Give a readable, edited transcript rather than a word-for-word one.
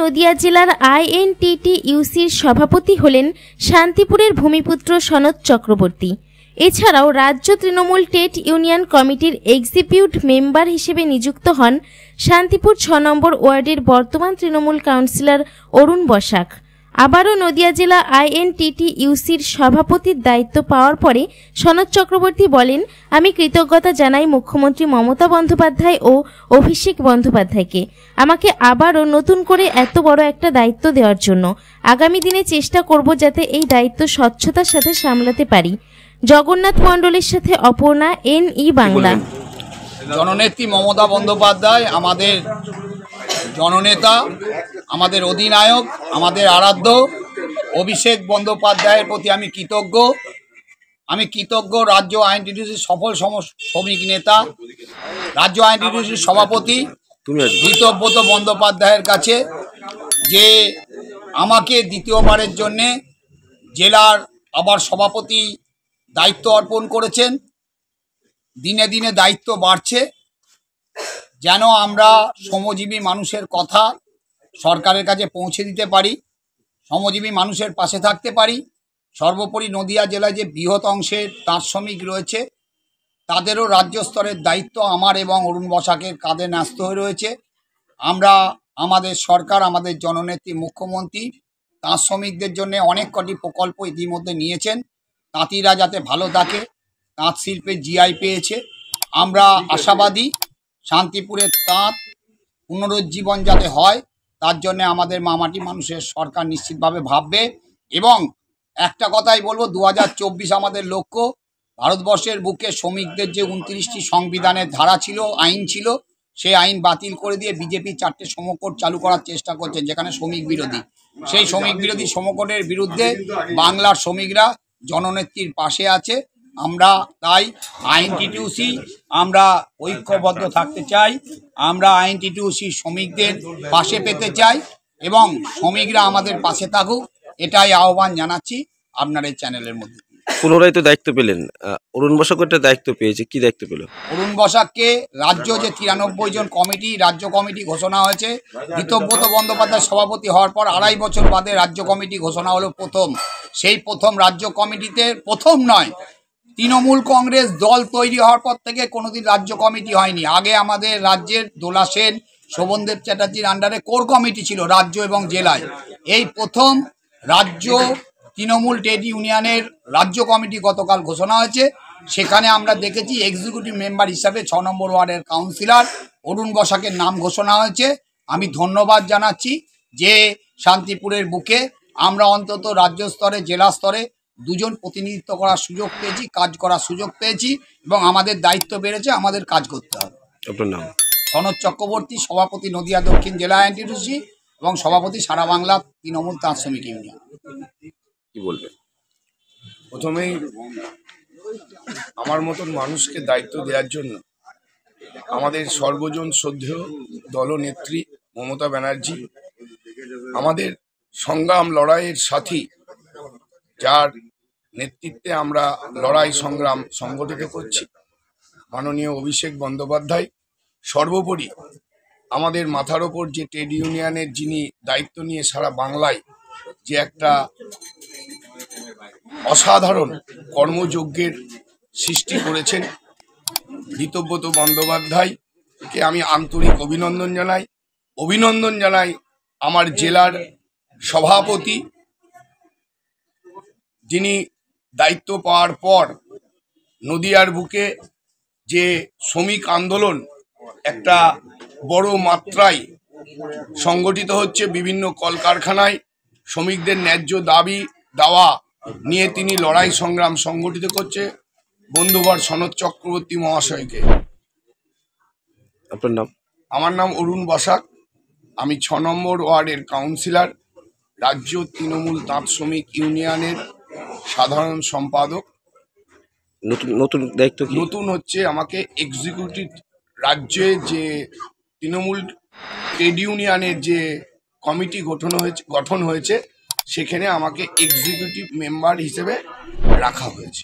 নদিয়া জেলার INTTUCর সভাপতি হলেন শান্তিপুরের ভূমিপুত্র সনৎ চক্রবর্তী। এছাড়াও রাজ্য তৃণমূল ট্রেড ইউনিয়ন কমিটির এক্সিকিউটিভ মেম্বার হিসেবে নিযুক্ত হন শান্তিপুর 6 নম্বর ওয়ার্ডের বর্তমান তৃণমূল কাউন্সিলর অরুণ বসাক। আবারও নদিয়া জেলা INTTUCর সভাপতির দায়িত্ব পাওয়ার পরে সনৎ চক্রবর্তী বলেন, আমি কৃতজ্ঞতা জানাই মুখ্যমন্ত্রী মমতা বন্দ্যোপাধ্যায় ও অভিষেক বন্দ্যোপাধ্যায়কে আমাকে আবারও নতুন করে এত বড় একটা দায়িত্ব দেওয়ার জন্য। আগামী দিনে চেষ্টা করব যাতে এই দায়িত্ব স্বচ্ছতার সাথে সামলাতে পারি। জগন্নাথ মণ্ডলের সাথে অপর্ণা, NE বাংলা। জননেত্রী মমতা বন্দ্যোপাধ্যায় আমাদের জননেতা, আমাদের অধিনায়ক, আমাদের আরাধ্য অভিষেক বন্দ্যোপাধ্যায়ের প্রতি আমি কৃতজ্ঞ। রাজ্য INTTUCর সফল শ্রমিক নেতা, রাজ্য INTTUCর সভাপতি ঋতব্রত বন্দ্যোপাধ্যায়ের কাছে যে আমাকে দ্বিতীয়বারের জন্যে জেলার আবার সভাপতি দায়িত্ব অর্পণ করেছেন। দিনে দিনে দায়িত্ব বাড়ছে, যেন আমরা শ্রমজীবী মানুষের কথা সরকারের কাছে পৌঁছে দিতে পারি, শ্রমজীবী মানুষের পাশে থাকতে পারি। সর্বোপরি নদিয়া জেলায় যে বৃহৎ অংশের তাঁত শ্রমিক রয়েছে তাদেরও রাজ্য স্তরের দায়িত্ব আমার এবং অরুণ বসাকের কাঁধে ন্যস্ত হয়ে রয়েছে। আমরা আমাদের সরকার, আমাদের জননেত্রী মুখ্যমন্ত্রী তাঁত শ্রমিকদের জন্য অনেক কটি প্রকল্প ইতিমধ্যে নিয়েছেন। তাঁতিরা যাতে ভালো থাকে, তাঁত শিল্পে GI পেয়েছে। আমরা আশাবাদী শান্তিপুরের তাঁত পুনরুজ্জীবন যাতে হয়, তার জন্য আমাদের মামাটি মানুষের সরকার নিশ্চিতভাবে ভাববে। এবং একটা কথাই বলবো, 2024 আমাদের লক্ষ্য। ভারতবর্ষের বুকে শ্রমিকদের যে 29টি সংবিধানের ধারা ছিল, আইন ছিল, সেই আইন বাতিল করে দিয়ে বিজেপি 4টে শ্রমকোড চালু করার চেষ্টা করছে, যেখানে শ্রমিক বিরোধী। সেই শ্রমিক বিরোধী শ্রমকোডের বিরুদ্ধে বাংলার শ্রমিকরা জননেত্রীর পাশে আছে। আমরা তাই INTTUC আমরা ঐক্যবদ্ধ থাকতে চাই, আমরা INTTUC শ্রমিকদের পাশে পেতে চাই এবং শ্রমিকরা আমাদের পাশে থাকুক, এটাই আহ্বান জানাচ্ছি আপনার এই চ্যানেলের মধ্যে। পুনরায় তো দায়িত্ব পেলেন, অরুণ বসাক একটা দায়িত্ব পেয়েছে, কি দায়িত্ব পেল? অরুণ বসাককে রাজ্য যে 93 জন কমিটি, রাজ্য কমিটি ঘোষণা হয়েছে, ঋতব্রত বন্দ্যোপাধ্যায় সভাপতি হওয়ার পর 2.5 বছর বাদে রাজ্য কমিটি ঘোষণা হলো প্রথম। সেই প্রথম রাজ্য কমিটিতে, প্রথম নয়, তৃণমূল কংগ্রেস দল তৈরি হওয়ার পর থেকে কোনোদিন রাজ্য কমিটি হয়নি। আগে আমাদের রাজ্যের দোলা সেন, শোভনদেব চ্যাটার্জির আন্ডারে কোর কমিটি ছিল রাজ্য এবং জেলায়। এই প্রথম রাজ্য তৃণমূল ট্রেড ইউনিয়নের রাজ্য কমিটি গতকাল ঘোষণা হয়েছে। সেখানে আমরা দেখেছি এক্সিকিউটিভ মেম্বার হিসাবে 6 নম্বর ওয়ার্ডের কাউন্সিলর অরুণ বসাকের নাম ঘোষণা হয়েছে। আমি ধন্যবাদ জানাচ্ছি যে শান্তিপুরের বুকে আমরা অন্তত রাজ্য স্তরে, জেলা স্তরে 2 জন প্রতিনিধিত্ব করার সুযোগ পেয়েছি, কাজ করার সুযোগ পেয়েছি এবং আমাদের দায়িত্ব বেড়েছে, আমাদের কাজ করতে হবে। আপনার নাম? সনৎ চক্রবর্তী, সভাপতি নদিয়া দক্ষিণ জেলা INTTUC এবং সভাপতি সারা বাংলা তৃণমূল তাঁত শ্রমিক ইউনিয়ন। কি বলবেন? প্রথমেই আমার মতন মানুষকে দায়িত্ব দেওয়ার জন্য আমাদের সর্বজন শ্রদ্ধেয় দলনেত্রী মমতা ব্যানার্জি, আমাদের সংগ্রাম লড়াইয়ের সাথী, যার নেতৃত্বে আমরা লড়াই সংগ্রাম সংগঠিত করছি, মাননীয় অভিষেক বন্দ্যোপাধ্যায়, সর্বোপরি আমাদের মাথার ওপর যে ট্রেড ইউনিয়নের যিনি দায়িত্ব নিয়ে সারা বাংলায় যে একটা অসাধারণ কর্মযজ্ঞের সৃষ্টি করেছেন, ঋতব্রত বন্দ্যোপাধ্যায়কে আমি আন্তরিক অভিনন্দন জানাই। আমার জেলার সভাপতি, যিনি দায়িত্ব পাওয়ার পর নদিয়ার বুকে যে শ্রমিক আন্দোলন একটা বড় মাত্রায় সংগঠিত হচ্ছে, বিভিন্ন কলকারখানায় শ্রমিকদের ন্যায্য দাবি দাওয়া নিয়ে তিনি লড়াই সংগ্রাম সংগঠিত করছে, বন্ধুবর সনৎ চক্রবর্তী মহাশয়কে। আপনার নাম? আমার নাম অরুণ বসাক, আমি 6 নম্বর ওয়ার্ডের কাউন্সিলর, রাজ্য তৃণমূল তাঁত শ্রমিক ইউনিয়নের সাধারণ সম্পাদক। নতুন দায়িত্ব নতুন হচ্ছে আমাকে এক্সিকিউটিভ, রাজ্যে যে তৃণমূল ট্রেড ইউনিয়নের যে কমিটি গঠন হয়েছে সেখানে আমাকে এক্সিকিউটিভ মেম্বার হিসেবে রাখা হয়েছে।